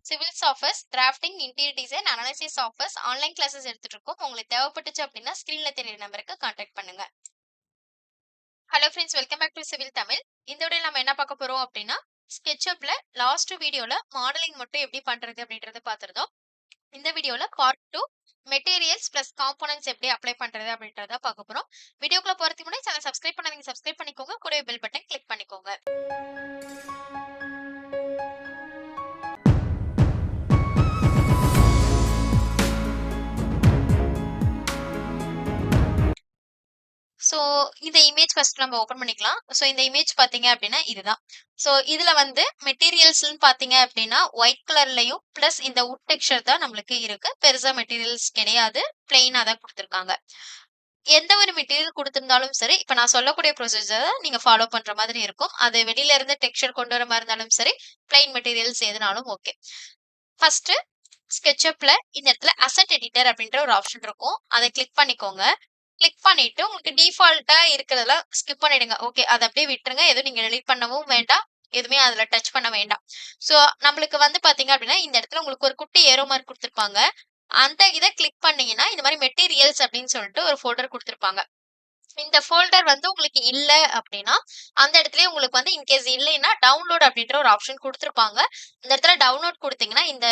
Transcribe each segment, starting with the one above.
Civil softwares, drafting, interior design, analysis softwares online classes எடுத்துட்டு இருக்கோம். உங்களுக்கு தேவைப்பட்டுச்சு அப்படின்னா ஸ்க்ரீன்ல தெரியுற நம்பருக்கு கான்டாக்ட் பண்ணுங்க. Hello friends, welcome back to civil Tamil. இந்த வீடியோல நம்ம என்ன பார்க்க போறோம் அப்படின்னா, ஸ்கெட்சப்ல லாஸ்ட் வீடியோல மாடலிங் மட்டும் எப்படி பண்றது அப்படின்றத பார்த்திருந்தோம். இந்த வீடியோல பார்ட் 2 மெட்டீரியல்ஸ் பிளஸ் காம்போனன்ட்ஸ் எப்படி அப்ளை பண்றது அப்படின்றத பார்க்க போறோம். வீடியோக்குள்ள போறதுக்கு முன்னாடி சேனல் சப்ஸ்கிரைப் பண்ணாதீங்க, சப்ஸ்கிரைப் பண்ணிக்கோங்க. கூடவே பெல் பட்டன் கிளிக் பண்ணிக்கோங்க. ஸோ இந்த இமேஜ் ஃபர்ஸ்ட் நம்ம ஓப்பன் பண்ணிக்கலாம். ஸோ இந்த இமேஜ் பார்த்தீங்க அப்படின்னா இதுதான். ஸோ இதுல வந்து மெட்டீரியல்ஸ்ன்னு பார்த்தீங்க அப்படின்னா ஒயிட் கலர்லயும் பிளஸ் இந்த வுட் டெக்ஸ்சர் தான் நம்மளுக்கு இருக்கு. பெருசா மெட்டீரியல்ஸ் கிடையாது. பிளெயினா தான் கொடுத்துருக்காங்க. எந்த ஒரு மெட்டீரியல் கொடுத்திருந்தாலும் சரி, இப்ப நான் சொல்லக்கூடிய ப்ரொசீஜரை நீங்க ஃபாலோ பண்ற மாதிரி இருக்கும். அது வெளியில இருந்து டெக்ஸ்சர் கொண்டு வர மாதிரி இருந்தாலும் சரி, பிளெயின் மெட்டீரியல்ஸ் எதுனாலும் ஓகே. ஃபர்ஸ்ட் ஸ்கெட்சப்ல இந்த இடத்துல அசெட் எடிட்டர் அப்படின்ற ஒரு ஆப்ஷன் இருக்கும். அதை கிளிக் பண்ணிக்கோங்க. கிளிக் பண்ணிட்டு உங்களுக்கு டிஃபால்ட்டா இருக்கிறதெல்லாம் ஸ்கிப் பண்ணிடுங்க. ஓகே, அத அப்படியே விட்டுருங்க. எதுவும் நீங்க டெலீட் பண்ணவும் வேண்டாம். எதுவுமே அதுல டச் பண்ண வேண்டாம். சோ நம்மளுக்கு வந்து பாத்தீங்க அப்படின்னா, இந்த இடத்துல உங்களுக்கு ஒரு குட்டி ஏரோ மார்க் குடுத்திருப்பாங்க. அந்த இத கிளிக் பண்ணீங்கன்னா, இந்த மாரி மெட்டீரியல்ஸ் அப்படின்னு சொல்லிட்டு ஒரு ஃபோல்டர் குடுத்திருப்பாங்க. இந்த ஃபோல்டர் வந்து உங்களுக்கு இல்ல அப்படின்னா, அந்த இடத்துலயே உங்களுக்கு வந்து இன்கேஸ் இல்லைன்னா, டவுன்லோட் அப்படின்ற ஒரு ஆப்ஷன் குடுத்திருப்பாங்க. இந்த இடத்துல டவுன்லோட் குடுத்தீங்கன்னா, இந்த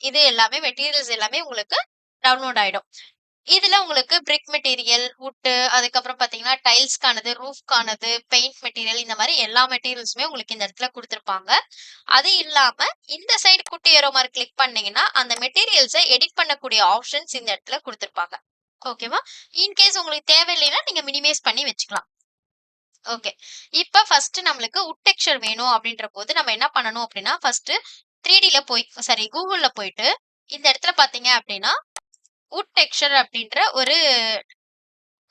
இது எல்லாமே மெட்டீரியல்ஸ் எல்லாமே உங்களுக்கு டவுன்லோட் ஆயிடும். இதுல உங்களுக்கு பிரிக் மெட்டீரியல், வுட், அதுக்கப்புறம் பாத்தீங்கன்னா டைல்ஸ்க்கானது, ரூஃப்க்கானது, பெயிண்ட் மெட்டீரியல் இந்த மாரி எல்லா மெட்டீரியல்ஸுமே உங்களுக்கு இந்த இடத்துல குடுத்திருப்பாங்க. அது இல்லாம இந்த சைடு குட்டி ஏரோ மார்க் கிளிக் பண்ணீங்கன்னா, அந்த மெட்டீரியல்ஸ எடிட் பண்ணக்கூடிய ஆப்ஷன்ஸ் இந்த இடத்துல குடுத்திருப்பாங்க. ஓகேவா? இன்கேஸ் உங்களுக்கு தேவையில்லைன்னா நீங்க மினிமைஸ் பண்ணி வச்சுக்கலாம். ஓகே. இப்ப ஃபர்ஸ்ட் நம்மளுக்கு வுட் டெக்ஸ்சர் வேணும் அப்படின்ற போது நம்ம என்ன பண்ணணும் அப்படின்னா, ஃபர்ஸ்ட் 3Dல போய் சாரி கூகுள்ல போயிட்டு இந்த இடத்துல பாத்தீங்க அப்படின்னா, வுட் டெக்ஸ்சர் அப்படின்ற ஒரு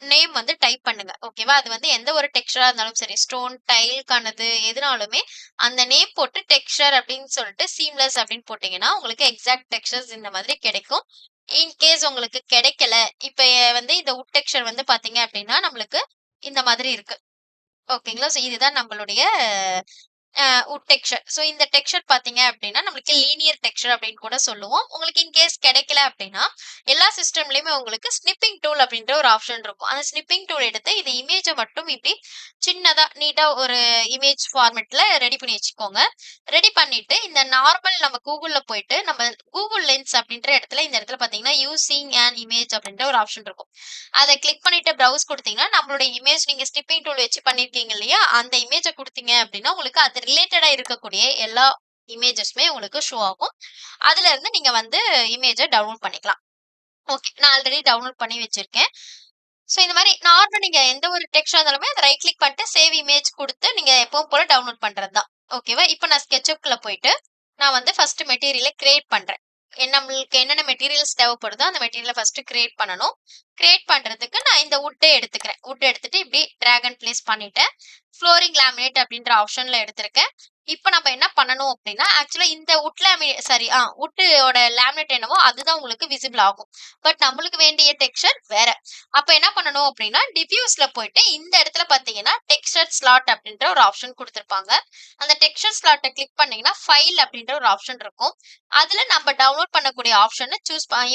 நேம் வந்து டைப் பண்ணுங்க. ஓகேவா? அது வந்து எந்த ஒரு டெக்ஸ்சரா இருந்தாலும் சரி, ஸ்டோன், டைல்க்கானது எதுனாலுமே அந்த நேம் போட்டு டெக்ஸ்சர் அப்படின்னு சொல்லிட்டு சீம்லெஸ் அப்படின்னு போட்டீங்கன்னா, உங்களுக்கு எக்ஸாக்ட் டெக்ஸ்சர்ஸ் இந்த மாதிரி கிடைக்கும். இன்கேஸ் உங்களுக்கு கிடைக்கல, இப்ப வந்து இந்த வுட் டெக்ஸ்சர் வந்து பாத்தீங்க அப்படின்னா, நம்மளுக்கு இந்த மாதிரி இருக்கு. ஓகேங்களா? ஸோ இதுதான் நம்மளுடைய வுட் டெக்ஸ்சர். ஸோ இந்த டெக்ஸ்சர் பார்த்தீங்க அப்படின்னா, நம்மளுக்கு லீனியர் டெக்ஸ்சர் அப்படின்னு கூட சொல்லுவோம். உங்களுக்கு இன்கேஸ் கிடைக்கல அப்படின்னா, எல்லா சிஸ்டம்லயுமே உங்களுக்கு ஸ்னிப்பிங் டூல் அப்படின்ற ஒரு ஆப்ஷன் இருக்கும். அந்த ஸ்னிப்பிங் டூல் எடுத்து இந்த இமேஜ மட்டும் இப்படி சின்னதா, நீட்டா ஒரு இமேஜ் ஃபார்மேட்ல ரெடி பண்ணி வச்சுக்கோங்க. ரெடி பண்ணிட்டு, இந்த நார்மல் நம்ம கூகுள்ல போயிட்டு, நம்ம கூகுள் லென்ஸ் அப்படின்ற இடத்துல இந்த இடத்துல பார்த்தீங்கன்னா, யூசிங் ஆன் இமேஜ் அப்படின்ற ஒரு ஆப்ஷன் இருக்கும். அத கிளிக் பண்ணிட்டு ப்ரௌஸ் குடுத்தீங்கன்னா, நம்மளுடைய இமேஜ் நீங்க ஸ்னிப்பிங் டூல் வச்சு பண்ணியிருக்கீங்க இல்லையா? அந்த இமேஜ குடுத்தீங்க அப்படின்னா, உங்களுக்கு அது ரிலேட்டடா இருக்கக்கூடிய எல்லா இமேஜஸுமே உங்களுக்கு ஷோ ஆகும். அதுல இருந்து நீங்க வந்து இமேஜ டவுன்லோட் பண்ணிக்கலாம். ஓகே. நான் ஆல்ரெடி டவுன்லோட் பண்ணி வச்சிருக்கேன். சோ இந்த மாரி நார்மலா நீங்க எந்த ஒரு டெக்ஸ்ட்டா இருந்தாலுமே அத ரைட் கிளிக் பண்ணிட்டு சேவ் இமேஜ் குடுத்து நீங்க எப்பவும் போல டவுன்லோட் பண்றது தான். ஓகேவா? இப்ப நான் SketchUpக்குள்ள போயிட்டு நான் வந்து ஃபர்ஸ்ட் மெட்டீரியல கிரியேட் பண்றேன். நம்மளுக்கு என்னென்ன மெட்டீரியல்ஸ் தேவைப்படுதோ அந்த மெட்டீரியல ஃபர்ஸ்ட் கிரியேட் பண்ணணும். கிரியேட் பண்றதுக்கு நான் இந்த வுட்டே எடுத்துக்கிறேன். வுட் எடுத்துட்டு இப்படி டிராக் அண்ட் பிளேஸ் பண்ணிட்டேன். ஃப்ளோரிங் லேமினேட் அப்படின்ற ஆப்ஷன்ல எடுத்திருக்கேன். இப்ப நம்ம என்ன பண்ணணும் அப்படின்னா, ஆக்சுவலா இந்த வுட் சாரி வுட்டோட லேமினேட் என்னவோ அதுதான் உங்களுக்கு விசிபிள் ஆகும். பட் நம்மளுக்கு வேண்டிய டெக்ஸ்சர் வேற. அப்ப என்ன பண்ணணும் அப்படின்னா, டிஃப்யூஸ்ல போயிட்டு இந்த இடத்துல பார்த்தீங்கன்னா, டெக்ஸ்சர் ஸ்லாட் அப்படின்ற ஒரு ஆப்ஷன் குடுத்திருப்பாங்க. அந்த டெக்ஸ்சர் ஸ்லாட்ட கிளிக் பண்ணீங்கன்னா, ஃபைல் அப்படின்ற ஒரு ஆப்ஷன் இருக்கும். அதுல நம்ம டவுன்லோட் பண்ணக்கூடிய ஆப்ஷன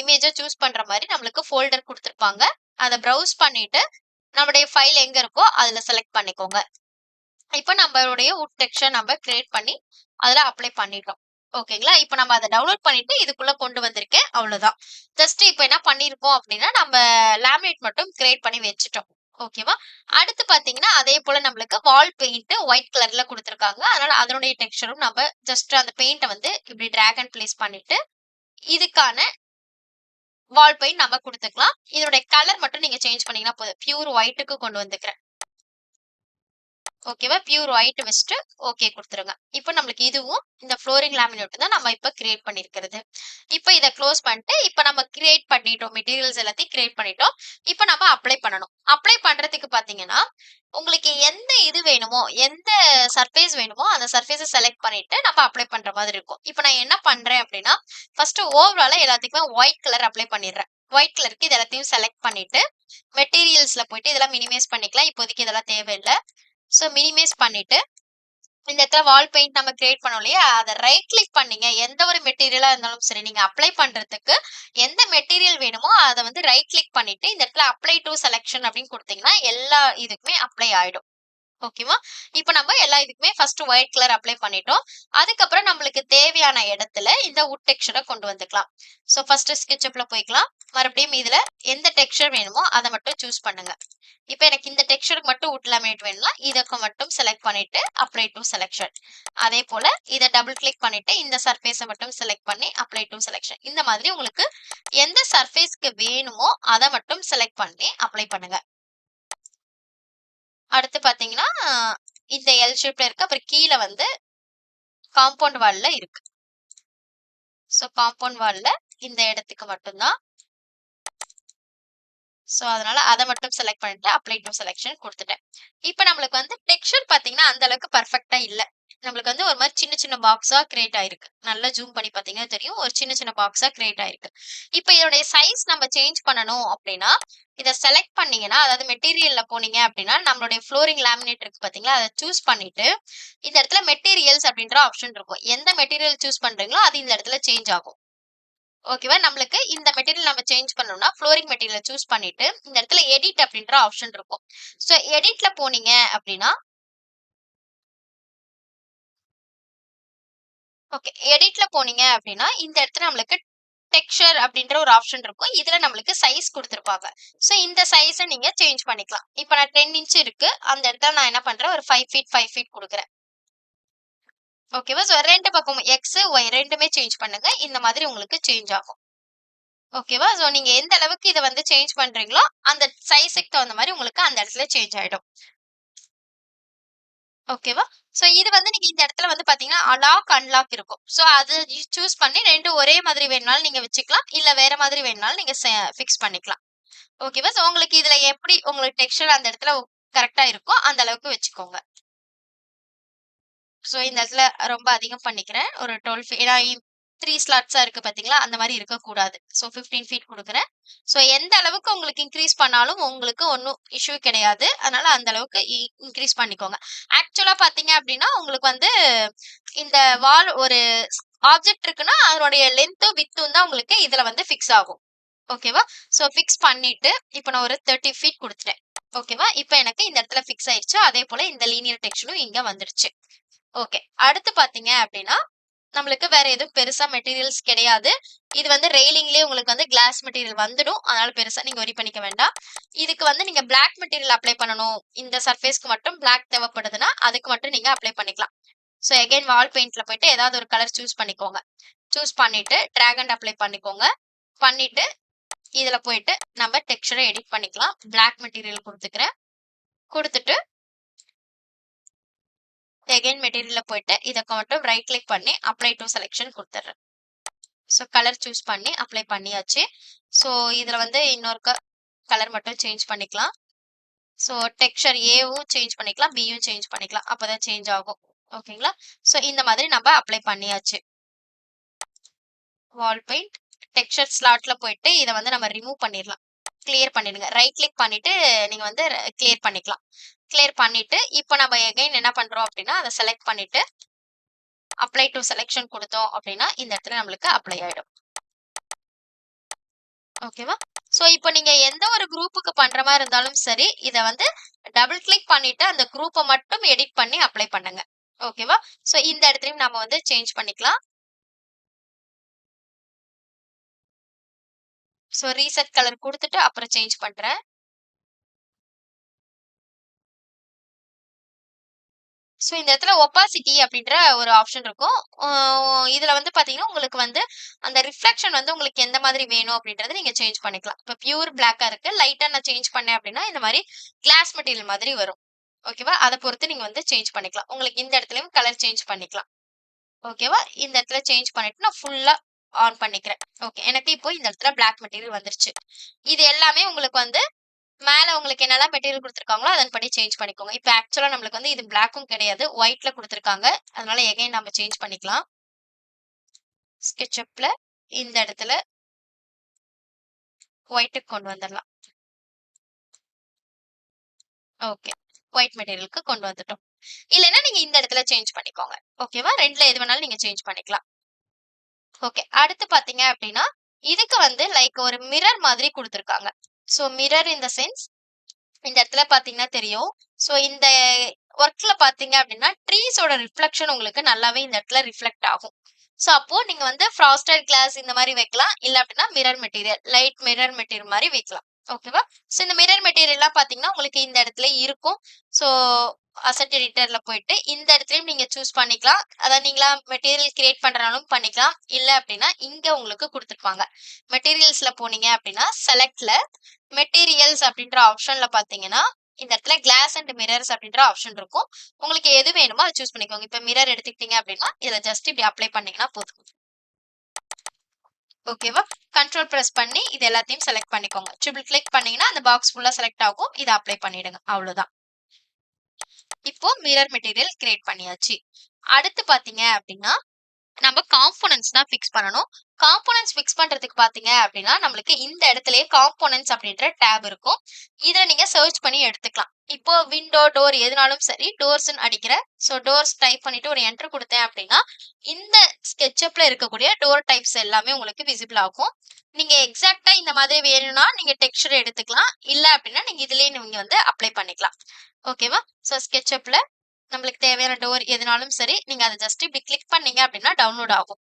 இமேஜ சூஸ் பண்ற மாரி நம்மளுக்கு ஃபோல்டர் குடுத்திருப்பாங்க. அத ப்ரௌஸ் பண்ணிட்டு, நம்முடைய ஃபைல் எங்க இருக்கோ அதுல செலக்ட் பண்ணிக்கோங்க. இப்ப நம்மளுடைய வுட் டெக்ஸ்சர் நம்ம கிரியேட் பண்ணி அதுல அப்ளை பண்ணிட்டோம். ஓகேங்களா? இப்ப நம்ம அத டவுன்லோட் பண்ணிட்டு இதுக்குள்ள கொண்டு வந்திருக்கேன். அவ்வளவுதான். ஜஸ்ட் இப்ப என்ன பண்ணியிருக்கோம் அப்படின்னா, நம்ம லேமினேட் மட்டும் கிரியேட் பண்ணி வச்சுட்டோம். ஓகேவா? அடுத்து பார்த்தீங்கன்னா, அதே போல நம்மளுக்கு வால் பெயிண்ட் ஒயிட் கலர்ல குடுத்திருக்காங்க. அதனால அதனுடைய டெக்ஸ்சரும் நம்ம ஜஸ்ட் அந்த பெயிண்ட்ட வந்து இப்படி டிராக் அண்ட் பிளேஸ் பண்ணிட்டு, இதுக்கான வால் பெயிண்ட் நம்ம குடுத்துக்கலாம். இதனுடைய கலர் மட்டும் நீங்க சேஞ்ச் பண்ணீங்கன்னா போதும். பியூர் ஒயிட்க்கு கொண்டு வந்துக்கிறேன். ஓகேவா? பியூர் ஒயிட் வச்சுட்டு ஓகே குடுத்துருங்க. இப்ப நம்மளுக்கு இதுவும் இந்த ஃப்ளோரிங் லேமினேட் தான் நம்ம இப்ப கிரியேட் பண்ணியிருக்கிறது. இப்ப இத க்ளோஸ் பண்ணிட்டு, இப்ப நம்ம கிரியேட் பண்ணிட்டோம். மெட்டீரியல்ஸ் எல்லாத்தையும் கிரியேட் பண்ணிட்டோம். இப்ப நம்ம அப்ளை பண்ணணும். அப்ளை பண்றதுக்கு பார்த்தீங்கன்னா, உங்களுக்கு எந்த இது வேணுமோ, எந்த சர்ஃபேஸ் வேணுமோ, அந்த சர்ஃபேஸ செலக்ட் பண்ணிட்டு நம்ம அப்ளை பண்ற மாதிரி இருக்கும். இப்ப நான் என்ன பண்றேன் அப்டின்னா, ஃபர்ஸ்ட் ஓவராலா எல்லாத்துக்குமே ஒயிட் கலர் அப்ளை பண்ணிடுறேன். ஒயிட் கலருக்கு இது எல்லாத்தையும் செலக்ட் பண்ணிட்டு, மெட்டீரியல்ஸ்ல போயிட்டு இதெல்லாம் மினிமைஸ் பண்ணிக்கலாம். இப்போதைக்கு இதெல்லாம் தேவையில்ல. சோ மினிமைஸ் பண்ணிட்டு, இந்த இடத்துல வால் பெயிண்ட் நம்ம கிரியேட் பண்ணோம் இல்லையா? அத ரைட் கிளிக் பண்ணீங்க. எந்த ஒரு மெட்டீரியலா இருந்தாலும் சரி, நீங்க அப்ளை பண்றதுக்கு எந்த மெட்டீரியல் வேணுமோ அத வந்து ரைட் கிளிக் பண்ணிட்டு, இந்த இடத்துல அப்ளை டூ செலக்ஷன் அப்படின்னு குடுத்தீங்கன்னா, எல்லா இதுக்குமே அப்ளை ஆயிடும். ஓகேவா? இப்ப நம்ம எல்லா இதுக்குமே ஃபர்ஸ்ட் ஒயிட் கலர் அப்ளை பண்ணிட்டோம். அதுக்கப்புறம் நம்மளுக்கு தேவையான இடத்துல இந்த வுட் டெக்ஸ்சர கொண்டு வந்துக்கலாம். சோ ஃபர்ஸ்ட் ஸ்கெட்சப்ல போய்க்கலாம். மறுபடியும் இதுல எந்த டெக்ஸ்சர் வேணுமோ அத மட்டும் சூஸ் பண்ணுங்க. இப்ப எனக்கு இந்த டெக்ஸ்சருக்கு மட்டும் வுட் லேமினேட் வேணும்னா இதற்கு மட்டும் செலக்ட் பண்ணிட்டு அப்ளை டூ செலக்ஷன். அதே போல இத டபுள் கிளிக் பண்ணிட்டு இந்த சர்ஃபேஸ மட்டும் செலக்ட் பண்ணி அப்ளை டூ செலக்ஷன். இந்த மாதிரி உங்களுக்கு எந்த சர்ஃபேஸ்க்கு வேணுமோ அத மட்டும் செலக்ட் பண்ணி அப்ளை பண்ணுங்க. அடுத்து பார்த்தீங்கன்னா, இந்த எல் ஷேப்ல இருக்கு. அப்புறம் கீழ வந்து காம்பவுண்ட் வால்ல இருக்கு. சோ காம்பவுண்ட் வால்ல இந்த இடத்துக்கு மட்டும் தான். சோ அதனால அத மட்டும் செலக்ட் பண்ணிட்டு அப்ளை டூ செலக்ஷன் குடுத்துட்டேன். இப்ப நம்மளுக்கு வந்து டெக்ஸ்சர் பார்த்தீங்கன்னா, அந்த அளவுக்கு பெர்ஃபெக்ட்டா இல்ல. நம்மளுக்கு வந்து ஒரு மாரி சின்ன சின்ன பாக்ஸா கிரியேட் ஆயிருக்கு. நல்லா ஜூம் பண்ணி பார்த்தீங்கன்னா தெரியும். ஒரு சின்ன சின்ன பாக்ஸா கிரியேட் ஆயிருக்கு. இப்ப இதோடைய சைஸ் நம்ம சேஞ்ச் பண்ணணும் அப்டின்னா, இத செலக்ட் பண்ணீங்கன்னா, அதாவது மெட்டீரியல்ல போனீங்க அப்டின்னா, நம்மளுடைய ஃப்ளோரிங் லேமினேட் இருக்கு பார்த்தீங்களா? அத சூஸ் பண்ணிட்டு, இந்த இடத்துல மெட்டீரியல்ஸ் அப்டின்ற ஆப்ஷன் இருக்கும். எந்த மெட்டீரியல் சூஸ் பண்றீங்களோ, அது இந்த இடத்துல சேஞ்ச் ஆகும். ஓகேவா? நம்மளுக்கு இந்த மெட்டீரியல் நம்ம சேஞ்ச் பண்ணணும்னா, ஃப்ளோரிங் மெட்டீரியல சூஸ் பண்ணிட்டு, இந்த இடத்துல எடிட் அப்டின்ற ஆப்ஷன் இருக்கும். சோ எடிட்ல போனீங்க அப்டின்னா, ஓகே. எடிட்ல போனீங்க அப்டின்னா, இந்த இடத்துல நம்மளுக்கு டெக்ஸ்சர் அப்டின்ற ஒரு ஆப்ஷன் இருக்கும். இதுல நம்மளுக்கு சைஸ் குடுத்திருப்பாங்க. சோ இந்த சைஸ நீங்க சேஞ்ச் பண்ணிக்கலாம். இப்ப நான் 10 இன்ச் இருக்கு. அந்த இடத்துல நான் என்ன பண்றேன், ஒரு 5 ஃபீட் 5 ஃபீட் குடுக்குறேன். ஓகேவா? சோ 2 பக்கமும் எக்ஸ், ஒய் 2மே சேஞ்ச் பண்ணுங்க. இந்த மாதிரி உங்களுக்கு சேஞ்ச் ஆகும். ஓகேவா? சோ நீங்க எந்த அளவுக்கு இத வந்து சேஞ்ச் பண்றீங்களோ, அந்த சைஸ்க்கு தகுந்த மாரி உங்களுக்கு அந்த இடத்துல சேஞ்ச் ஆயிடும். ஓகேவா? சோ இது வந்து நீங்க இந்த இடத்துல வந்து பார்த்தீங்கன்னா, லாக், அன்லாக் இருக்கும். சோ அது சூஸ் பண்ணி 2 ஒரே மாதிரி வேணும்னாலும் நீங்க வச்சுக்கலாம். இல்ல வேற மாதிரி வேணும்னாலும் நீங்க ஃபிக்ஸ் பண்ணிக்கலாம். ஓகேவா? சோ உங்களுக்கு இதுல எப்படி உங்களுக்கு டெக்ஸ்சர் அந்த இடத்துல கரெக்ட்டா இருக்கோ, அந்த அளவுக்கு வச்சுக்கோங்க. சோ இந்த இடத்துல ரொம்ப அதிகம் பண்ணிக்கிறேன். ஒரு 12 ஏன்னா 3 ஸ்லாட்ஸா இருக்கு பார்த்தீங்களா? அந்த மாரி இருக்கக்கூடாது. சோ 15 ஃபீட் குடுக்குறேன். சோ எந்த அளவுக்கு உங்களுக்கு இன்கிரீஸ் பண்ணாலும் உங்களுக்கு ஒண்ணும் இஷ்யூ கிடையாது. அதனால அந்த அளவுக்கு இன்கிரீஸ் பண்ணிக்கோங்க. ஆக்சுவலா பார்த்தீங்க அப்டின்னா, உங்களுக்கு வந்து இந்த வால் ஒரு ஆப்ஜெக்ட் இருக்குன்னா, அதனுடைய லென்த்தும், விட்த்தும் தான் உங்களுக்கு இதுல வந்து ஃபிக்ஸ் ஆகும். ஓகேவா? சோ ஃபிக்ஸ் பண்ணிட்டு, இப்ப நான் ஒரு 30 ஃபீட் குடுத்துட்டேன். ஓகேவா? இப்ப எனக்கு இந்த இடத்துல ஃபிக்ஸ் ஆயிருச்சு. அதே போல இந்த லீனியர் டெக்ஸ்சரும் இங்க வந்துருச்சு. ஓகே. அடுத்து பார்த்தீங்க அப்டின்னா, நம்மளுக்கு வேற எதுவும் பெருசா மெட்டீரியல்ஸ் கிடையாது. இது வந்து ரெயிலிங்லயே உங்களுக்கு வந்து கிளாஸ் மெட்டீரியல் வந்துடும். அதனால பெருசா நீங்க வொரி பண்ணிக்க வேண்டாம். இதுக்கு வந்து நீங்க பிளாக் மெட்டீரியல் அப்ளை பண்ணணும். இந்த சர்ஃபேஸ்க்கு மட்டும் பிளாக் தேவைப்படுதுன்னா, அதுக்கு மட்டும் நீங்க அப்ளை பண்ணிக்கலாம். சோ அகைன் வால் பெயிண்ட்ல போயிட்டு ஏதாவது ஒரு கலர் சூஸ் பண்ணிக்கோங்க. சூஸ் பண்ணிட்டு டிராக் அண்ட் அப்ளை பண்ணிக்கோங்க. பண்ணிட்டு இதுல போயிட்டு நம்ம டெக்ஸ்சர எடிட் பண்ணிக்கலாம். பிளாக் மெட்டீரியல் குடுத்துக்கிறேன். குடுத்துட்டு அகைன் மெட்டீரியல்ல போயிட்டு இதற்கு மட்டும் ரைட் கிளிக் பண்ணி அப்ளை டூ செலக்ஷன் குடுத்துடுறேன். சோ கலர் சூஸ் பண்ணி அப்ளை பண்ணியாச்சு. சோ இதுல வந்து இன்னொரு கலர் மட்டும் சேஞ்ச் பண்ணிக்கலாம். சோ டெக்ஸ்சர் ஏவும் சேஞ்ச் பண்ணிக்கலாம். பியும் சேஞ்ச் பண்ணிக்கலாம். அப்பதான் சேஞ்ச் ஆகும். ஓகேங்களா? சோ இந்த மாதிரி நம்ம அப்ளை பண்ணியாச்சு. வால் பெயிண்ட் டெக்ஸ்சர் ஸ்லாட்ல போயிட்டு இத வந்து நம்ம ரிமூவ் பண்ணிரலாம். கிளியர் பண்ணிடுங்க. ரைட் கிளிக் பண்ணிட்டு நீங்க வந்து கிளியர் பண்ணிக்கலாம். கிளியர் பண்ணிட்டு, இப்ப நம்ம அகைன் என்ன பண்றோம் அப்டின்னா, அத செலக்ட் பண்ணிட்டு அப்ளை டூ செலக்ஷன் குடுத்தோம் அப்டின்னா, இந்த இடத்துல நம்மளுக்கு அப்ளை ஆயிடும். ஓகேவா? சோ இப்போ நீங்க எந்த ஒரு குரூப்புக்கு பண்ற மாரி இருந்தாலும் சரி, இத வந்து டபுள் கிளிக் பண்ணிட்டு அந்த குரூப்ப மட்டும் எடிட் பண்ணி அப்ளை பண்ணுங்க. ஓகேவா? சோ இந்த இடத்துலயும் நாம வந்து சேஞ்ச் பண்ணிக்கலாம். சோ ரீசெட் கலர் குடுத்துட்டு அப்புறம் சேஞ்ச் பண்றேன். சோ இந்த இடத்துல ஒப்பாசிட்டி அப்படின்ற ஒரு ஆப்ஷன் இருக்கும். அ இதுல வந்து பாத்தீங்கன்னா, உங்களுக்கு வந்து அந்த ரிஃப்ளெக்ஷன் வந்து உங்களுக்கு எந்த மாதிரி வேணும் அப்படின்றத நீங்க சேஞ்ச் பண்ணிக்கலாம். இப்ப பியூர் பிளாக்கா இருக்கு. லைட்டா நான் சேஞ்ச் பண்ணேன் அப்படின்னா, இந்த மாரி கிளாஸ் மெட்டீரியல் மாதிரி வரும். ஓகேவா? அத பொறுத்து நீங்க வந்து சேஞ்ச் பண்ணிக்கலாம். உங்களுக்கு இந்த இடத்துலயும் கலர் சேஞ்ச் பண்ணிக்கலாம். ஓகேவா? இந்த இடத்துல சேஞ்ச் பண்ணிட்டு நான் ஃபுல்லா ஆன் பண்ணிக்கிறேன். ஓகே. எனக்கு இப்போ இந்த இடத்துல பிளாக் மெட்டீரியல் வந்துருச்சு. இது எல்லாமே உங்களுக்கு வந்து மேல உங்களுக்கு என்னலாம் மெட்டீரியல் குடுத்துருக்காங்களோ, அதன்படி சேஞ்ச் பண்ணிக்கோங்க. இப்ப ஆக்சுவலா நம்மளுக்கு வந்து இது பிளாக்கும் கிடையாது. ஒயிட்ல குடுத்துருக்காங்க. அதனால எகைன் நம்ம சேஞ்ச் பண்ணிக்கலாம். ஸ்கெட்சப்ல இந்த இடத்துல ஒயிட்க்கு கொண்டு வந்துரலாம். ஓகே. ஒயிட் மெட்டீரியலுக்கு கொண்டு வந்துட்டோம். இல்லைன்னா நீங்க இந்த இடத்துல சேஞ்ச் பண்ணிக்கோங்க. ஓகேவா? 2ல எது வேணாலும் நீங்க சேஞ்ச் பண்ணிக்கலாம். ஓகே. அடுத்து பார்த்தீங்க அப்டின்னா, இதுக்கு வந்து லைக் ஒரு மிரர் மாதிரி குடுத்துருக்காங்க. So mirror in the sense இந்த இடத்துல பார்த்தீங்கன்னா தெரியும். ஸோ இந்த ஒர்க்ல பார்த்தீங்க அப்டின்னா, ட்ரீஸோட ரிஃப்ளெக்ஷன் உங்களுக்கு நல்லாவே இந்த இடத்துல ரிஃப்ளெக்ட் ஆகும். ஸோ அப்போ நீங்க வந்து ஃப்ராஸ்டட் கிளாஸ் இந்த மாரி வைக்கலாம். இல்ல அப்டின்னா mirror material, light mirror material மாரி வைக்கலாம். ஓகேவா? ஸோ இந்த மிரர் மெட்டீரியல்லாம் பார்த்தீங்கன்னா, உங்களுக்கு இந்த இடத்துல இருக்கும். ஸோ அசெட் எடிட்டர்ல போயிட்டு இந்த இடத்துலயும் நீங்க சூஸ் பண்ணிக்கலாம். அதாவது நீங்களா மெட்டீரியல் கிரியேட் பண்றனாலும் பண்ணிக்கலாம். இல்ல அப்டின்னா இங்க உங்களுக்கு குடுத்துருப்பாங்க. மெட்டீரியல்ஸ்ல போனீங்க அப்டின்னா, செலக்ட்ல மெட்டீரியல்ஸ் அப்டின்ற ஆப்ஷன்ல பார்த்தீங்கன்னா, இந்த இடத்துல கிளாஸ் அண்ட் மிரர்ஸ் அப்டின்ற ஆப்ஷன் இருக்கும். உங்களுக்கு எது வேணுமோ அத சூஸ் பண்ணிக்கோங்க. இப்ப மிரர் எடுத்துக்கிட்டீங்க அப்டின்னா, இத ஜஸ்ட் இப்டி அப்ளை பண்ணீங்கன்னா போதும். ஓகேவா? கண்ட்ரோல் பிரஸ் பண்ணி இது எல்லாத்தையும் செலக்ட் பண்ணிக்கோங்க. ட்ரிபிள் கிளிக் பண்ணீங்கன்னா, அந்த பாக்ஸ் ஃபுல்லா செலக்ட் ஆகும். இத அப்ளை பண்ணிடுங்க. அவ்வளோதான். இப்போ மிரர் மெட்டீரியல் கிரியேட் பண்ணியாச்சு. அடுத்து பார்த்தீங்க அப்டின்னா, நம்ம காம்போனன்ட்ஸ் தான் ஃபிக்ஸ் பண்ணணும். காம்போனன்ட்ஸ் ஃபிக்ஸ் பண்றதுக்கு பார்த்தீங்க அப்டின்னா, நம்மளுக்கு இந்த இடத்திலேயே காம்போனன்ட்ஸ் அப்டின்ற டேப் இருக்கும். இத நீங்க சர்ச் பண்ணி எடுத்துக்கலாம். இப்போ விண்டோ, டோர் எதுனாலும் சரி, டோர்ஸ்ன்னு அடிக்கிறேன். ஸோ டோர்ஸ் டைப் பண்ணிட்டு ஒரு என்டர் குடுத்தேன் அப்டின்னா, இந்த SketchUpல இருக்கக்கூடிய டோர் டைப்ஸ் எல்லாமே உங்களுக்கு விசிபிள் ஆகும். நீங்க எக்ஸாக்ட்டா இந்த மாதிரி வேணும்னா, நீங்க டெக்ஸ்சர் எடுத்துக்கலாம். இல்ல அப்டின்னா, நீங்க இதிலேயே நீங்க வந்து அப்ளை பண்ணிக்கலாம். ஓகேவா? ஸோ SketchUpல நம்மளுக்கு தேவையான டோர் எதுனாலும் சரி, நீங்க அத ஜஸ்ட் இப்படி கிளிக் பண்ணீங்க அப்படின்னா டவுன்லோட் ஆகும்.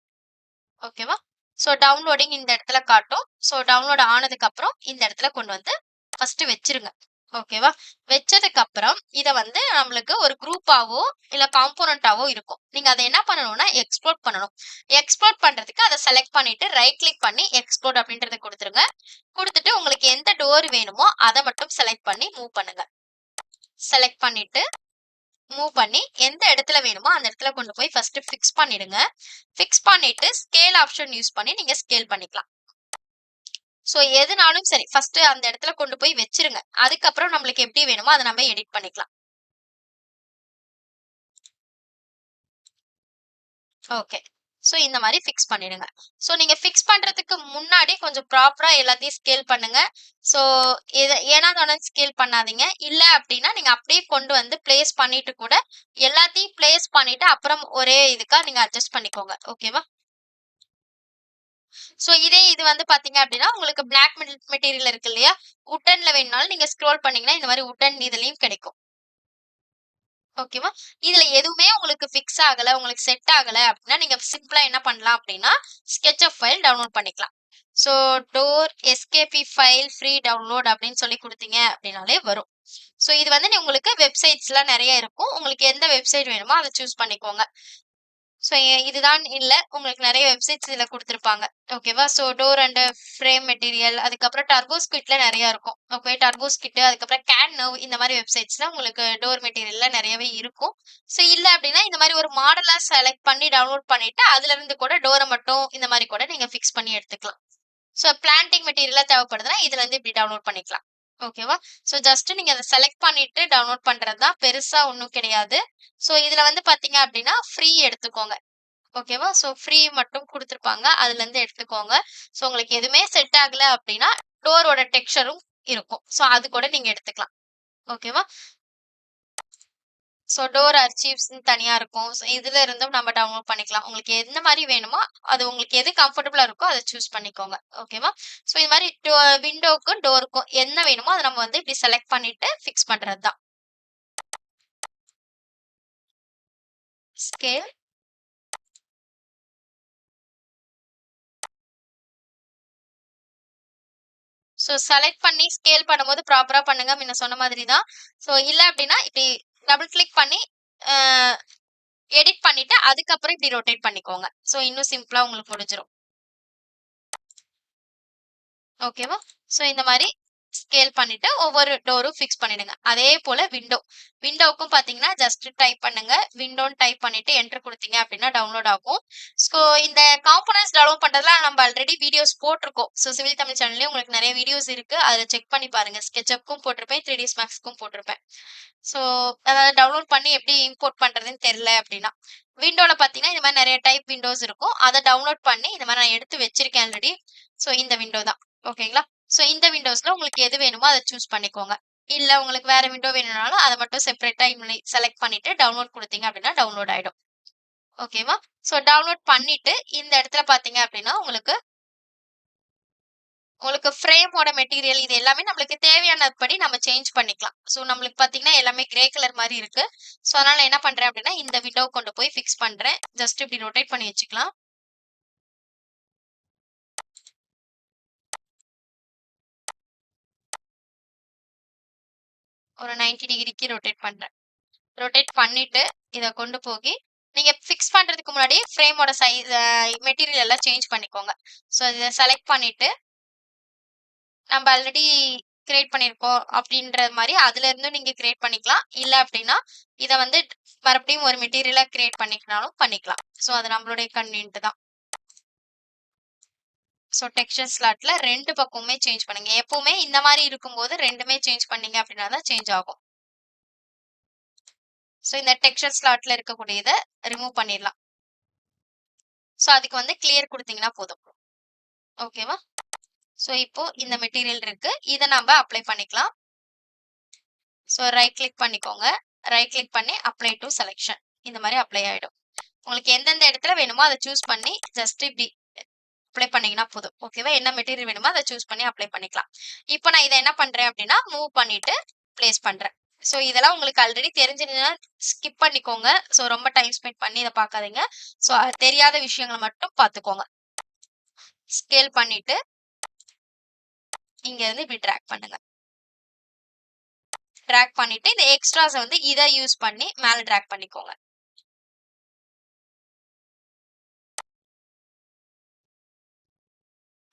ஓகேவா? ஸோ டவுன்லோடிங் இந்த இடத்துல காட்டும். ஸோ டவுன்லோட் ஆனதுக்கு அப்புறம் இந்த இடத்துல கொண்டு வந்து ஃபர்ஸ்ட் வச்சிருங்க. ஓகேவா? வச்சதுக்கு அப்புறம் இத வந்து நம்மளுக்கு ஒரு குரூப்பாவோ இல்ல காம்போனன்ட்டாவோ இருக்கும். நீங்க அத என்ன பண்ணணும்னா எக்ஸ்போர்ட் பண்ணணும். எக்ஸ்போர்ட் பண்றதுக்கு அத செலக்ட் பண்ணிட்டு ரைட் கிளிக் பண்ணி எக்ஸ்போர்ட் அப்படின்றத குடுத்துருங்க. குடுத்துட்டு உங்களுக்கு எந்த டோர் வேணுமோ அத மட்டும் செலக்ட் பண்ணி மூவ் பண்ணுங்க. செலக்ட் பண்ணிட்டு மூவ் பண்ணி எந்த இடத்துல வேணுமோ அந்த இடத்துல கொண்டு போய் ஃபர்ஸ்ட் ஃபிக்ஸ் பண்ணிடுங்க. ஃபிக்ஸ் பண்ணிட்டு ஸ்கேல் ஆப்ஷன் யூஸ் பண்ணி நீங்க ஸ்கேல் பண்ணிக்கலாம். ஸோ எதுனாலும் சரி ஃபர்ஸ்ட் அந்த இடத்துல கொண்டு போய் வச்சிருங்க. அதுக்கப்புறம் நம்மளுக்கு எப்படி வேணுமோ அத நம்ம எடிட் பண்ணிக்கலாம். ஓகே. ஸோ இந்த மாரி ஃபிக்ஸ் பண்ணிடுங்க. ஸோ நீங்க ஃபிக்ஸ் பண்றதுக்கு முன்னாடி கொஞ்சம் ப்ராப்பரா எல்லாத்தையும் ஸ்கேல் பண்ணுங்க. ஸோ ஏனா தானோன்னு ஸ்கேல் பண்ணாதீங்க. இல்ல அப்டின்னா நீங்க அப்படியே கொண்டு வந்து பிளேஸ் பண்ணிட்டு கூட எல்லாத்தையும் பிளேஸ் பண்ணிட்டு அப்புறம் ஒரே இதுக்கா நீங்க அட்ஜஸ்ட் பண்ணிக்கோங்க. ஓகேவா? ஸோ இதே இது வந்து பார்த்தீங்க அப்டின்னா, உங்களுக்கு பிளாக் மெட்டீரியல் இருக்கு இல்லையா? வுட்டன்ல வேணும்னாலும் நீங்க ஸ்க்ரோல் பண்ணீங்கன்னா, இந்த மாரி வுட்டன் இதுலயும் கிடைக்கும். ஓகேவா? இதுல எதுவுமே உங்களுக்கு ஃபிக்ஸ் ஆகல, உங்களுக்கு செட் ஆகல அப்டின்னா, நீங்க சிம்பிளா என்ன பண்ணலாம் அப்டின்னா, SketchUp ஃபைல் டவுன்லோட் பண்ணிக்கலாம். So door SKB file free download அப்டின்னு சொல்லி குடுத்தீங்க அப்டின்னாலே வரும். ஸோ இது வந்து உங்களுக்கு வெப்சைட்ஸ்லாம் நெறைய இருக்கும். உங்களுக்கு எந்த வெப்சைட் வேணுமோ அத சூஸ் பண்ணிக்கோங்க. ஸோ இதுதான் இல்ல. உங்களுக்கு நெறைய வெப்சைட்ஸ் இதுல குடுத்திருப்பாங்க. ஓகேவா? So door and frame material அதுக்கப்புறம் டர்போஸ்கிட்ல நெறைய இருக்கும். ஓகே டர்போஸ்கிட் அதுக்கப்புறம் கேன்வ் இந்த மாரி வெப்சைட்ஸ்ல உங்களுக்கு டோர் மெட்டீரியல்ல நெறையவே இருக்கும். ஸோ இல்ல அப்டின்னா இந்த மாரி ஒரு மாடலா செலக்ட் பண்ணி டவுன்லோட் பண்ணிட்டு அதுலருந்து கூட டோர மட்டும் இந்த மாரி கூட நீங்க ஃபிக்ஸ் பண்ணி எடுத்துக்கலாம். ஸோ பிளான்டிங் மெட்டீரியலா தேவைப்படுதுன்னா இதுலருந்து இப்டி டவுன்லோட் பண்ணிக்கலாம். ஓகேவா? ஸோ ஜஸ்ட் நீங்க அத செலக்ட் பண்ணிட்டு டவுன்லோட் பண்றது தான். பெருசா ஒண்ணும் கிடையாது. ஸோ இதுல வந்து பார்த்தீங்க அப்டின்னா ஃப்ரீ எடுத்துக்கோங்க. ஓகேவா? ஸோ ஃப்ரீ மட்டும் குடுத்துருப்பாங்க. அதுலருந்து எடுத்துக்கோங்க. ஸோ உங்களுக்கு எதுவுமே செட் ஆகல அப்டின்னா, டோரோட டெக்ஸ்சரும் இருக்கும். ஸோ அது கூட நீங்க எடுத்துக்கலாம். ஓகேவா? ஸோ டோர் அர்ச்சீவ்ஸ்ன்னு தனியா இருக்கும். ஸோ இதுல இருந்தும் நம்ம டவுன்லோட் பண்ணிக்கலாம். உங்களுக்கு எந்த மாரி வேணுமோ, அது உங்களுக்கு எது கம்ஃபர்டபுளா இருக்கோ அத சூஸ் பண்ணிக்கோங்க. ஓகேவா? ஸோ இது மாரி விண்டோக்கும், டோருக்கும் என்ன வேணுமோ அத நம்ம வந்து இப்டி செலக்ட் பண்ணிட்டு ஃபிக்ஸ் பண்றது தான். ஸ்கேல் ஸோ செலக்ட் பண்ணி ஸ்கேல் பண்ணும்போது ப்ராப்பரா பண்ணுங்க. முன்ன சொன்ன மாதிரி தான். ஸோ இல்ல அப்டின்னா இப்டி டபுள் கிளிக் பண்ணி அ எடிட் பண்ணிட்டு அதுக்கப்புறம் இப்டி ரொட்டேட் பண்ணிக்கோங்க. ஸோ இன்னும் சிம்பிளா உங்களுக்கு முடிஞ்சிரும். ஓகேவா? ஸோ இந்த மாரி ஸ்கேல் பண்ணிட்டு ஒவ்வொரு டோரும் ஃபிக்ஸ் பண்ணிடுங்க. அதே போல விண்டோவுக்கும் பார்த்தீங்கன்னா, ஜஸ்ட் டைப் பண்ணுங்க. விண்டோன்னு டைப் பண்ணிட்டு என்டர் குடுத்தீங்க அப்டின்னா டவுன்லோட் ஆகும். ஸோ இந்த காம்போனன்ட்ஸ் டவுன்லோட் பண்றதுலாம் நம்ம ஆல்ரெடி வீடியோஸ் போட்டுருக்கோம். ஸோ சிவில் தமிழ் சேனல்லயும் உங்களுக்கு நெறைய வீடியோஸ் இருக்கு. அதுல செக் பண்ணி பாருங்க. SketchUpக்கும் போட்டிருப்பேன். 3ds Maxக்கும் போட்டிருப்பேன். ஸோ அதாவது டவுன்லோட் பண்ணி எப்படி இம்போர்ட் பண்றதுன்னு தெரியல அப்டின்னா, விண்டோல பார்த்தீங்கன்னா, இந்த மாரி நெறைய டைப் விண்டோஸ் இருக்கும். அத டவுன்லோட் பண்ணி இந்த மாரி நான் எடுத்து வச்சிருக்கேன் ஆல்ரெடி. ஸோ இந்த விண்டோ தான். ஓகேங்களா? ஸோ இந்த விண்டோஸ்ல உங்களுக்கு எது வேணுமோ அத சூஸ் பண்ணிக்கோங்க. இல்ல உங்களுக்கு வேற விண்டோ வேணும்னாலும் அத மட்டும் செப்பரேட்டா செலக்ட் பண்ணிட்டு டவுன்லோட் குடுத்தீங்க அப்படின்னா டவுன்லோட் ஆயிடும். ஓகேவா? ஸோ டவுன்லோட் பண்ணிட்டு இந்த இடத்துல பார்த்தீங்க அப்படின்னா, உங்களுக்கு உங்களுக்கு ஃப்ரேமோட மெட்டீரியல் இது எல்லாமே நம்மளுக்கு தேவையானபடி நம்ம சேஞ்ச் பண்ணிக்கலாம். ஸோ நம்மளுக்கு பார்த்தீங்கன்னா, எல்லாமே கிரே கலர் மாரி இருக்கு. ஸோ அதனால என்ன பண்றேன் அப்படின்னா, இந்த விண்டோவ கொண்டு போய் ஃபிக்ஸ் பண்றேன். ஜஸ்ட் இப்படி ரொட்டேட் பண்ணி வச்சுக்கலாம். ஒரு 90 டிகிரிக்கு ரொட்டேட் பண்றேன். ரொட்டேட் பண்ணிட்டு, இத கொண்டு போகி, நீங்க ஃபிக்ஸ் பண்றதுக்கு முன்னாடி ஃப்ரேமோட மெட்டீரியல் எல்லாம் சேஞ்ச் பண்ணிக்கோங்க. ஸோ இத செலக்ட் பண்ணிட்டு, நம்ப ஆல்ரெடி கிரியேட் பண்ணியிருக்கோம் அப்படின்ற மாரி அதுலருந்தும் நீங்க கிரியேட் பண்ணிக்கலாம். இல்ல அப்படின்னா, இத வந்து மறுபடியும் ஒரு மெட்டீரியலா கிரியேட் பண்ணிக்கனாலும் பண்ணிக்கலாம். ஸோ அது நம்மளுடைய கன்வீனியன்ட் தான். ஸோ டெக்ஸ்சர் ஸ்லாட்ல 2 பக்கமுமே சேஞ்ச் பண்ணுங்க. எப்பவுமே இந்த மாரி இருக்கும்போது 2மே சேஞ்ச் பண்ணீங்க அப்படின்னா தான் சேஞ்ச் ஆகும். ஸோ இந்த டெக்ஸ்சர் ஸ்லாட்ல இருக்கக்கூடியத ரிமூவ் பண்ணிடலாம். ஸோ அதுக்கு வந்து கிளியர் குடுத்தீங்கன்னா போதும். ஓகேவா? ஸோ இப்போ இந்த மெட்டீரியல் இருக்கு. இத நம்ப அப்ளை பண்ணிக்கலாம். ஸோ ரைட் கிளிக் பண்ணிக்கோங்க. ரைட் கிளிக் பண்ணி அப்ளை டூ செலக்ஷன். இந்த மாரி அப்ளை ஆயிடும். உங்களுக்கு எந்தெந்த இடத்துல வேணுமோ அத சூஸ் பண்ணி ஜஸ்ட் இப்டி அப்ளை பண்ணீங்கன்னா போதும். ஓகேவா? என்ன மெட்டீரியல் வேணுமோ அத சூஸ் பண்ணி அப்ளை பண்ணிக்கலாம். இப்போ நான் இத என்ன பண்றேன் அப்டின்னா, மூவ் பண்ணிட்டு பிளேஸ் பண்றேன். ஸோ இதெல்லாம் உங்களுக்கு ஆல்ரெடி தெரிஞ்சிருந்ததுன்னா ஸ்கிப் பண்ணிக்கோங்க. ஸோ ரொம்ப டைம் ஸ்பெண்ட் பண்ணி இத பார்க்காதீங்க. ஸோ தெரியாத விஷயங்கள மட்டும் பார்த்துக்கோங்க. ஸ்கேல் பண்ணிட்டு, இங்க இருந்து இப்டி டிராக் பண்ணுங்க. டிராக் பண்ணிட்டு இந்த எக்ஸ்ட்ராஸ வந்து இத யூஸ் பண்ணி மேல டிராக் பண்ணிக்கோங்க.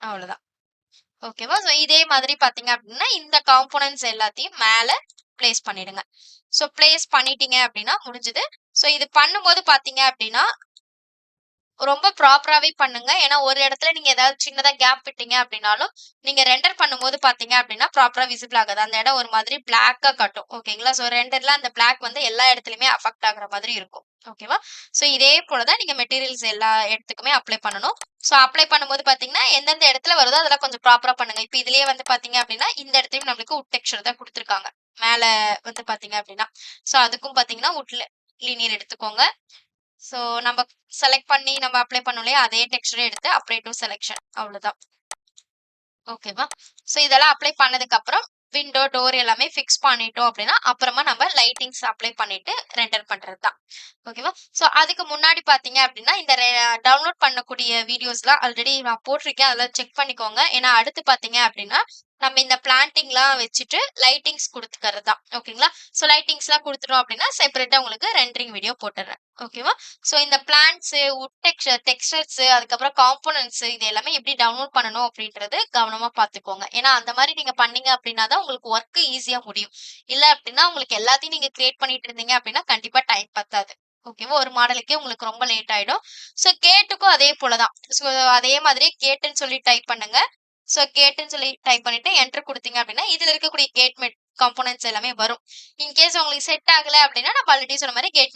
அவ்வளோதான். ஓகேவா? ஸோ இதே மாதிரி பார்த்தீங்க அப்டின்னா, இந்த காம்போனன்ட்ஸ் எல்லாத்தையும் மேல பிளேஸ் பண்ணிடுங்க. ஸோ பிளேஸ் பண்ணிட்டீங்க அப்டின்னா முடிஞ்சது. ஸோ இது பண்ணும்போது பார்த்தீங்க அப்டின்னா, ரொம்ப ப்ராப்பராவே பண்ணுங்க. ஏன்னா ஒரு இடத்துல நீங்க ஏதாவது சின்னதா கேப் விட்டீங்க அப்டின்னாலும், நீங்க ரெண்டர் பண்ணும்போது பார்த்தீங்க அப்டின்னா, ப்ராப்பரா விசிபிள் ஆகாது. அந்த இடம் ஒரு மாதிரி பிளாக்கா காட்டும். ஓகேங்களா? ஸோ ரெண்டர்ல அந்த பிளாக் வந்து எல்லா இடத்துலயுமே அஃபெக்ட் ஆகுற மாதிரி இருக்கும். ஓகேவா? ஸோ இதே போல தான் நீங்க மெட்டீரியல்ஸ் எல்லா இடத்துக்குமே அப்ளை பண்ணணும். ஸோ அப்ளை பண்ணும்போது பார்த்தீங்கன்னா, எந்தெந்த இடத்துல வருதோ அதெல்லாம் கொஞ்சம் ப்ராப்பரா பண்ணுங்க. இப்ப இதுலயே வந்து பார்த்தீங்க அப்டின்னா, இந்த இடத்துலயும் நம்மளுக்கு வுட் டெக்ஸ்சர் தான் குடுத்துருக்காங்க. மேல வந்து பார்த்தீங்க அப்டின்னா. ஸோ அதுக்கும் பார்த்தீங்கன்னா, வுட்ல லீனியர் எடுத்துக்கோங்க. ஸோ நம்ம செலக்ட் பண்ணி நம்ம அப்ளை பண்ணோம் இல்லையா? அதே டெக்ஸ்சரே எடுத்து அப்ளை டூ செலக்ஷன் அவ்வளோதான். ஓகேவா? ஸோ இதெல்லாம் அப்ளை பண்ணதுக்கப்புறம், விண்டோ, டோர் எல்லாமே ஃபிக்ஸ் பண்ணிட்டோம் அப்டின்னா, அப்புறமா நம்ம லைட்டிங்ஸ் அப்ளை பண்ணிட்டு ரெண்டர் பண்றது தான். ஓகேவா? ஸோ அதுக்கு முன்னாடி பார்த்தீங்க அப்டின்னா, இந்த டவுன்லோட் பண்ணக்கூடிய வீடியோஸ்லாம் ஆல்ரெடி நான் போட்டிருக்கேன். அதெல்லாம் செக் பண்ணிக்கோங்க. ஏன்னா அடுத்து பார்த்தீங்க அப்டின்னா, நம்ம இந்த பிளான்டிங்லாம் வச்சுட்டு லைட்டிங்ஸ் குடுத்துக்கிறது தான். ஓகேங்களா? ஸோ லைட்டிங்ஸ்லாம் குடுத்துட்டோம் அப்டின்னா, செப்பரேட்டா உங்களுக்கு ரெண்டரிங் வீடியோ போட்டுர்றேன். ஓகேவா? ஸோ இந்த பிளான்ட்ஸு, வுட் டெக்ஸ்சர்ஸு அதுக்கப்புறம் காம்போனன்ட்ஸு இது எல்லாமே எப்படி டவுன்லோட் பண்ணணும் அப்படின்றது கவனமா பார்த்துக்கோங்க. ஏன்னா அந்த மாரி நீங்க பண்ணீங்க அப்படின்னா தான் உங்களுக்கு ஒர்க் ஈஸியா முடியும். இல்ல அப்படின்னா உங்களுக்கு எல்லாத்தையும் நீங்க கிரியேட் பண்ணிட்டு இருந்தீங்க அப்படின்னா கண்டிப்பா டைம் பத்தாது. ஓகேவா? ஒரு மாடலுக்கே உங்களுக்கு ரொம்ப லேட் ஆயிடும். ஸோ கேட்டுக்கும் அதே போல தான். ஸோ அதே மாதிரி கேட்டுன்னு சொல்லி டைப் பண்ணுங்க. ஸோ கேட்டுன்னு சொல்லி டைப் பண்ணிட்டு என்டர் குடுத்தீங்க அப்படின்னா, இதுல இருக்கக்கூடிய கேட் காம்போனன்ட்ஸ் எல்லாமே வரும். இன்கேஸ் உங்களுக்கு செட் ஆகல அப்படின்னா, நான் ஆல்ரெடி சொன்ன மாரி கேட்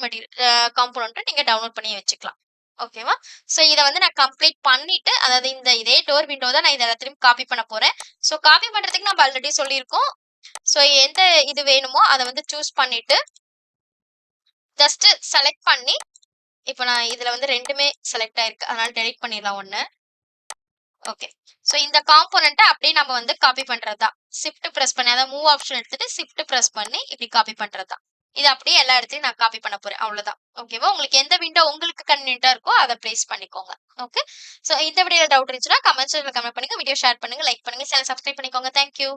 காம்போனன்ட்ட நீங்க டவுன்லோட் பண்ணி வச்சுக்கலாம். ஓகேவா? ஸோ இத வந்து நான் கம்ப்ளீட் பண்ணிட்டு, அதாவது இந்த இதே டோர் விண்டோ தான் நான் இத எல்லாத்தையும் காப்பி பண்ண போறேன். ஸோ காப்பி பண்றதுக்கு நம்ம ஆல்ரெடி சொல்லியிருக்கோம். ஸோ எந்த இது வேணுமோ அத வந்து சூஸ் பண்ணிட்டு, ஜஸ்ட் செலக்ட் பண்ணி, இப்ப நான் இதுல வந்து 2மே செலக்ட் ஆயிருக்கு. அதனால டெலீட் பண்ணிடலாம் 1. ஓகே. ஸோ இந்த காம்போனன்ட்ட அப்படியே நம்ம வந்து காப்பி பண்றது தான். ஷிஃப்ட் பிரஸ் பண்ணி அதாவது மூவ் ஆப்ஷன் எடுத்துட்டு ஷிஃப்ட் பிரஸ் பண்ணி இப்படி காப்பி பண்றது தான். இது அப்படியே எல்லா இடத்துலயும் நான் காப்பி பண்ண போறேன். அவ்வளோதான். ஓகேவா? உங்களுக்கு எந்த விண்டோ உங்களுக்கு கன்வீனியன்ட்டா இருக்கோ அத பிளேஸ் பண்ணிக்கோங்க. ஓகே. ஸோ இந்த வீடியோல டவுட் இருந்துச்சுன்னா கமெண்ட் செக்ஷன்ல கமெண்ட் பண்ணுங்க. வீடியோ ஷேர் பண்ணுங்க, லைக் பண்ணுங்க, சேனல் சப்ஸ்கிரைப் பண்ணிக்கோங்க. Thank you.